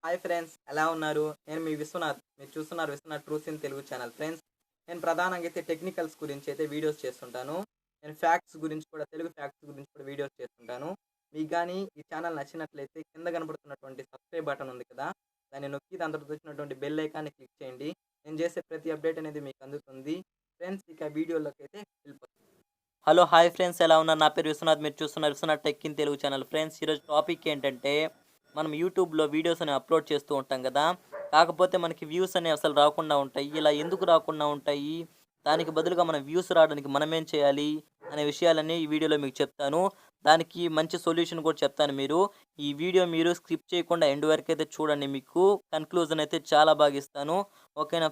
Hi friends, ఎలా ఉన్నారు? నేను మీ విశ్వనాథ్. మీరు చూస్తున్నారు Viswanath truths in Telugu channel. Friends, నేను ప్రధానంగా అయితే టెక్నికల్స్ గురించి అయితే వీడియోస్ చేస్తుంటాను. నేను ఫ్యాక్ట్స్ గురించి కూడా, తెలుగు ఫ్యాక్ట్స్ గురించి కూడా వీడియోస్ చేస్తుంటాను. మీకు కానీ ఈ ఛానల్ నచ్చినట్లయితే కింద కనబడుతున్నటువంటి సబ్స్క్రైబ్ బటన్ ఉంది కదా, దాన్ని నొక్కి దాని తర్వాత వచ్చినటువంటి బెల్ ఐకాన్ని క్లిక్ చేయండి. నేను చేసే ప్రతి అప్డేట్ అనేది మీకు అందుతుంది. ఫ్రెండ్స్, ఇక వీడియోలోకి అయితే వెళ్ళిపోతాం. హలో హాయ్ ఫ్రెండ్స్, ఎలా ఉన్నారు? నా పేరు విశ్వనాథ్. మీరు చూస్తున్నారు Viswanath tech in Telugu channel. Friends, ఈరోజు టాపిక్ ఏంటంటే, మనం యూట్యూబ్లో వీడియోస్ అనేవి అప్లోడ్ చేస్తూ ఉంటాం కదా, కాకపోతే మనకి వ్యూస్ అనేవి అసలు రాకుండా ఉంటాయి. ఇలా ఎందుకు రాకుండా ఉంటాయి, దానికి బదులుగా మనం వ్యూస్ రావడానికి మనం ఏం చేయాలి అనే విషయాలన్నీ ఈ వీడియోలో మీకు చెప్తాను. దానికి మంచి సొల్యూషన్ కూడా చెప్తాను. ఈ వీడియో మీరు స్కిప్ చేయకుండా ఎండ్ వరకు అయితే చూడండి. మీకు కన్క్లూజన్ అయితే చాలా బాగా ఇస్తాను. ఓకేనా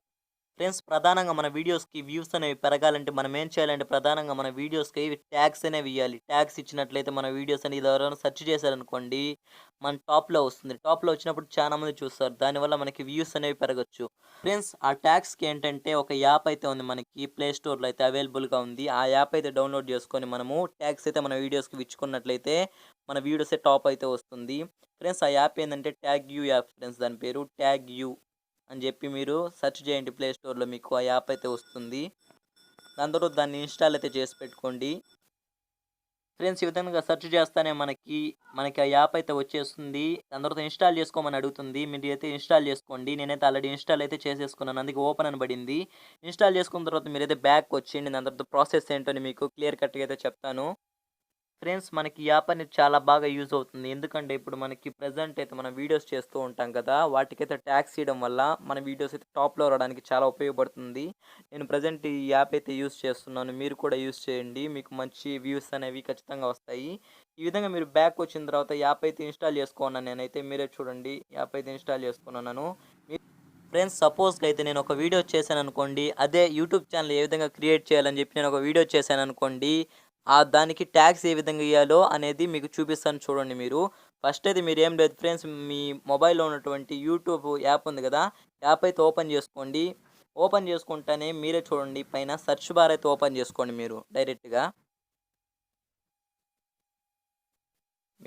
ఫ్రెండ్స్? ప్రధానంగా మన వీడియోస్కి వ్యూస్ అనేవి పెరగాలంటే మనం ఏం చేయాలంటే, ప్రధానంగా మన వీడియోస్కి ట్యాగ్స్ అనేవి ఇవ్వాలి. ట్యాగ్స్ ఇచ్చినట్లయితే మన వీడియోస్ అనేది ఎవరైనా సెర్చ్ చేశారనుకోండి, మన టాప్లో వస్తుంది. టాప్లో వచ్చినప్పుడు చాలా మంది చూస్తారు. దానివల్ల మనకి వ్యూస్ అనేవి పెరగచ్చు. ఫ్రెండ్స్, ఆ ట్యాగ్స్కి ఏంటంటే ఒక యాప్ అయితే ఉంది, మనకి ప్లే స్టోర్లో అయితే అవైలబుల్గా ఉంది. ఆ యాప్ అయితే డౌన్లోడ్ చేసుకొని మనము ట్యాగ్స్ అయితే మన వీడియోస్కి ఇచ్చుకున్నట్లయితే మన వీడియోసే టాప్ అయితే వస్తుంది. ఫ్రెండ్స్, ఆ యాప్ ఏంటంటే ట్యాగ్ యూ యాప్. ఫ్రెండ్స్, దాని పేరు ట్యాగ్ యూ అని చెప్పి మీరు సెర్చ్ చేయండి. ప్లే స్టోర్లో మీకు ఆ యాప్ అయితే వస్తుంది. దాని తర్వాత దాన్ని ఇన్స్టాల్ అయితే చేసి పెట్టుకోండి. ఫ్రెండ్స్, ఈ విధంగా సెర్చ్ చేస్తానే మనకి ఆ యాప్ అయితే వచ్చేస్తుంది. దాని తర్వాత ఇన్స్టాల్ చేసుకోమని అడుగుతుంది. మీరు అయితే ఇన్స్టాల్ చేసుకోండి. నేనైతే ఆల్రెడీ ఇన్స్టాల్ అయితే చేసేసుకున్నాను, అందుకే ఓపెన్ అని పడింది. ఇన్స్టాల్ చేసుకున్న తర్వాత మీరైతే బ్యాక్ వచ్చేయండి. దాని తర్వాత ప్రాసెస్ ఏంటో మీకు క్లియర్ కట్గా అయితే చెప్తాను. ఫ్రెండ్స్, మనకి ఈ యాప్ అనేది చాలా బాగా యూజ్ అవుతుంది. ఎందుకంటే ఇప్పుడు మనకి ప్రెజెంట్ అయితే మనం వీడియోస్ చేస్తూ ఉంటాం కదా, వాటికైతే ట్యాగ్స్ చేయడం వల్ల మన వీడియోస్ అయితే టాప్లో రావడానికి చాలా ఉపయోగపడుతుంది. నేను ప్రెజెంట్ ఈ యాప్ అయితే యూజ్ చేస్తున్నాను. మీరు కూడా యూజ్ చేయండి, మీకు మంచి వ్యూస్ అనేవి ఖచ్చితంగా వస్తాయి. ఈ విధంగా మీరు బ్యాక్ వచ్చిన తర్వాత యాప్ అయితే ఇన్స్టాల్ చేసుకున్నాను. నేనైతే మీరే చూడండి, యాప్ అయితే ఇన్స్టాల్ చేసుకున్నాను. ఫ్రెండ్స్, సపోజ్గా అయితే నేను ఒక వీడియో చేశాను అనుకోండి, అదే యూట్యూబ్ ఛానల్ ఏ విధంగా క్రియేట్ చేయాలని చెప్పి నేను ఒక వీడియో చేశాను అనుకోండి, దానికి ట్యాగ్స్ ఏ విధంగా ఇవ్వాలో అనేది మీకు చూపిస్తాను. చూడండి, మీరు ఫస్ట్ అయితే మీరు ఏం లేదు ఫ్రెండ్స్, మీ మొబైల్లో ఉన్నటువంటి యూట్యూబ్ యాప్ ఉంది కదా, యాప్ అయితే ఓపెన్ చేసుకోండి. ఓపెన్ చేసుకుంటేనే మీరే చూడండి, పైన సెర్చ్ బార్ అయితే ఓపెన్ చేసుకోండి.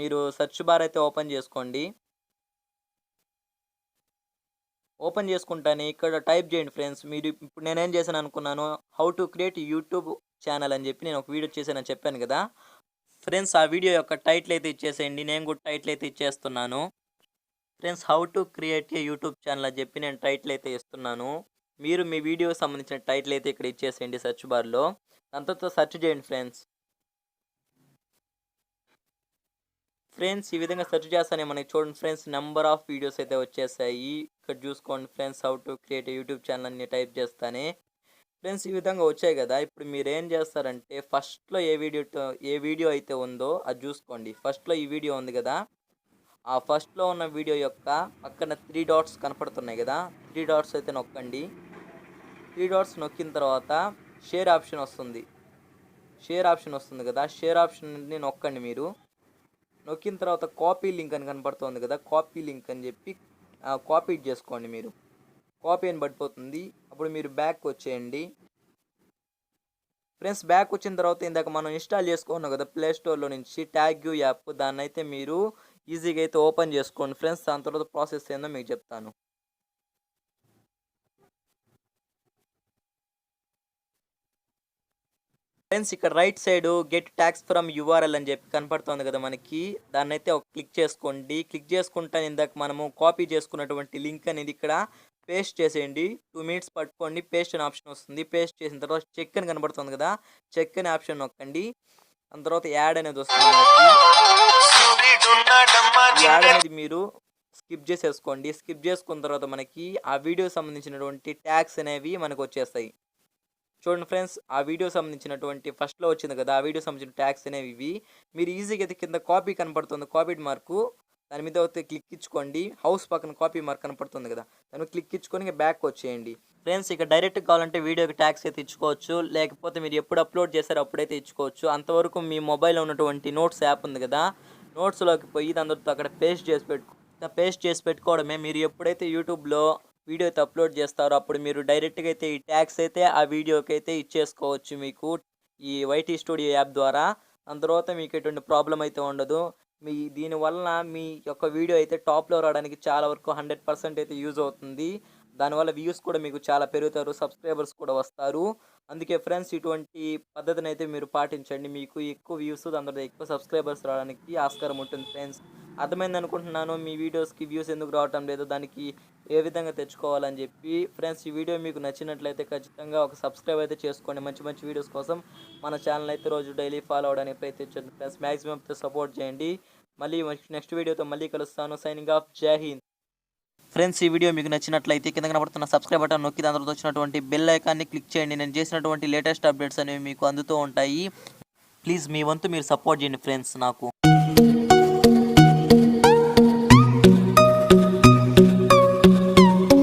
మీరు సెర్చ్ బార్ అయితే ఓపెన్ చేసుకోండి. ఓపెన్ చేసుకుంటానే ఇక్కడ టైప్ చేయండి. ఫ్రెండ్స్, మీరు ఇప్పుడు నేనేం చేశాను అనుకున్నాను, how to create YouTube channel అని చెప్పి నేను ఒక వీడియో చేశానని చెప్పాను కదా. ఫ్రెండ్స్, ఆ వీడియో యొక్క టైటిల్ అయితే ఇచ్చేసేయండి. నేను కూడా టైటిల్ అయితే ఇచ్చేస్తున్నాను. Friends, how to create a YouTube channel అని చెప్పి నేను టైటిల్ అయితే ఇస్తున్నాను. మీరు మీ వీడియోకి సంబంధించిన టైటిల్ అయితే ఇక్కడ ఇచ్చేసేయండి సెర్చ్ బార్లో. దాని తర్వాత సెర్చ్ చేయండి. ఫ్రెండ్స్, ఈ విధంగా సెర్చ్ చేస్తానే మనకి చూడండి ఫ్రెండ్స్, నెంబర్ ఆఫ్ వీడియోస్ అయితే వచ్చేసాయి. ఇక్కడ చూసుకోండి friends, how to create YouTube channel అని టైప్ చేస్తానే ఫ్రెండ్స్ ఈ విధంగా వచ్చాయి కదా. ఇప్పుడు మీరు ఏం చేస్తారంటే, ఫస్ట్లో ఏ వీడియో అయితే ఉందో అది చూసుకోండి. ఫస్ట్లో ఈ వీడియో ఉంది కదా, ఆ ఫస్ట్లో ఉన్న వీడియో యొక్క పక్కన 3 డాట్స్ కనపడుతున్నాయి కదా, 3 డాట్స్ అయితే నొక్కండి. 3 డాట్స్ నొక్కిన తర్వాత షేర్ ఆప్షన్ వస్తుంది. కదా, షేర్ ఆప్షన్ని నొక్కండి. మీరు నొక్కిన తర్వాత కాపీ లింక్ అని కనపడుతుంది కదా, కాపీ లింక్ అని చెప్పి కాపీ చేసుకోండి. మీరు కాపీ అని పడిపోతుంది. అప్పుడు మీరు బ్యాక్ వచ్చేయండి. ఫ్రెండ్స్, బ్యాక్ వచ్చిన తర్వాత ఇందాక మనం ఇన్స్టాల్ చేసుకున్నాం కదా ప్లే స్టోర్లో నుంచి ట్యాగ్ యూ యాప్, దాన్ని అయితే మీరు ఈజీగా అయితే ఓపెన్ చేసుకోండి. ఫ్రెండ్స్, దాని తర్వాత ప్రాసెస్ ఏందో మీకు చెప్తాను. ఫ్రెండ్స్, ఇక్కడ right side get tags from URL అని చెప్పి కనపడుతుంది కదా మనకి, దాన్ని అయితే ఒక క్లిక్ చేసుకోండి. క్లిక్ చేసుకుంటే ఇందాక మనము కాపీ చేసుకున్నటువంటి లింక్ అనేది ఇక్కడ పేస్ట్ చేసేయండి. 2 మినిట్స్ పట్టుకోండి. పేస్ట్ అనే ఆప్షన్ వస్తుంది. పేస్ట్ చేసిన తర్వాత చెక్ అని కనబడుతుంది కదా, చెక్ అనే ఆప్షన్ నొక్కండి. దాని తర్వాత యాడ్ అనేది వస్తుంది. యాడ్ అనేది మీరు స్కిప్ చేసేసుకోండి. స్కిప్ చేసుకున్న తర్వాత మనకి ఆ వీడియో సంబంధించినటువంటి ట్యాగ్స్ అనేవి మనకు వచ్చేస్తాయి. చూడండి ఫ్రెండ్స్, ఆ వీడియో సంబంధించినటువంటి ఫస్ట్లో వచ్చింది కదా, ఆ వీడియో సంబంధించిన ట్యాగ్స్ అనేవి ఇవి. మీరు ఈజీగా అయితే కింద కాపీ కనపడుతుంది, కాపీ మార్కు, దాని మీద అయితే క్లిక్ ఇచ్చుకోండి. హౌస్ పక్కన కాపీ మార్క్ కనపడుతుంది కదా, దాన్ని క్లిక్ ఇచ్చుకొని బ్యాక్ వచ్చేయండి. ఫ్రెండ్స్, ఇక డైరెక్ట్ కావాలంటే వీడియోకి ట్యాగ్స్ అయితే ఇచ్చుకోవచ్చు, లేకపోతే మీరు ఎప్పుడు అప్లోడ్ చేశారో అప్పుడైతే ఇచ్చుకోవచ్చు. అంతవరకు మీ మొబైల్లో ఉన్నటువంటి నోట్స్ యాప్ ఉంది కదా, నోట్స్లోకి పోయి దాని తర్వాత అక్కడ పేస్ట్ చేసి పెట్టుకోవడమే. మీరు ఎప్పుడైతే యూట్యూబ్లో వీడియో అయితే అప్లోడ్ చేస్తారో అప్పుడు మీరు డైరెక్ట్గా అయితే ఈ ట్యాగ్స్ అయితే ఆ వీడియోకి అయితే ఇచ్చేసుకోవచ్చు మీకు ఈ వైటీ స్టూడియో యాప్ ద్వారా. దాని తర్వాత మీకు ఎటువంటి ప్రాబ్లం అయితే ఉండదు. దీనివలన మీ యొక్క వీడియో అయితే టాప్‌లో రావడానికి చాలా వరకు 100% అయితే యూజ్ అవుతుంది. దానివల్ల వ్యూస్ కూడా మీకు చాలా పెరుగుతారు. సబ్‌స్క్రైబర్స్ కూడా వస్తారు. అందుకే ఫ్రెండ్స్ ఇటువంటి పద్ధతినైతే మీరు పాటించండి. మీకు ఎక్కువ వ్యూస్ దాని తర్వాత ఎక్కువ సబ్‌స్క్రైబర్స్ రావడానికి ఆస్కారం ఉంటుంది ఫ్రెండ్స్. అర్థమైందనుకుంటున్నాను. మీ వీడియోస్‌కి వ్యూస్ ఎందుకు రావటం లేదో, దానికి ఏ విధంగా తెచ్చుకోవాలని జెప్పి. ఫ్రెండ్స్ ఈ వీడియో మీకు నచ్చినట్లయితే ఖచ్చితంగా ఒక సబ్‌స్క్రైబ్ అయితే చేసుకోండి. మంచి మంచి వీడియోస్ కోసం మన ఛానెల్ అయితే రోజు డైలీ ఫాలో అవ్వడానికి ప్రయత్నించండి ఫ్రెండ్స్. మాక్సిమం అయితే సపోర్ట్ చేయండి. మళ్ళీ నెక్స్ట్ వీడియోతో మళ్ళీ కలుస్తాను. Signing off. జై హింద్. ఫ్రెండ్స్ ఈ వీడియో మీకు నచ్చినట్లయితే కింద కనబడుతున్న సబ్స్క్రైబ్ బటన్ నొక్కి దాని తర్వాత వచ్చినటువంటి బెల్ ఐకాన్ని క్లిక్ చేయండి. నేను చేసినటువంటి లేటెస్ట్ అప్డేట్స్ అనేవి మీకు అందుతూ ఉంటాయి. ప్లీజ్ మీ వంతు మీరు సపోర్ట్ చేయండి ఫ్రెండ్స్ నాకు.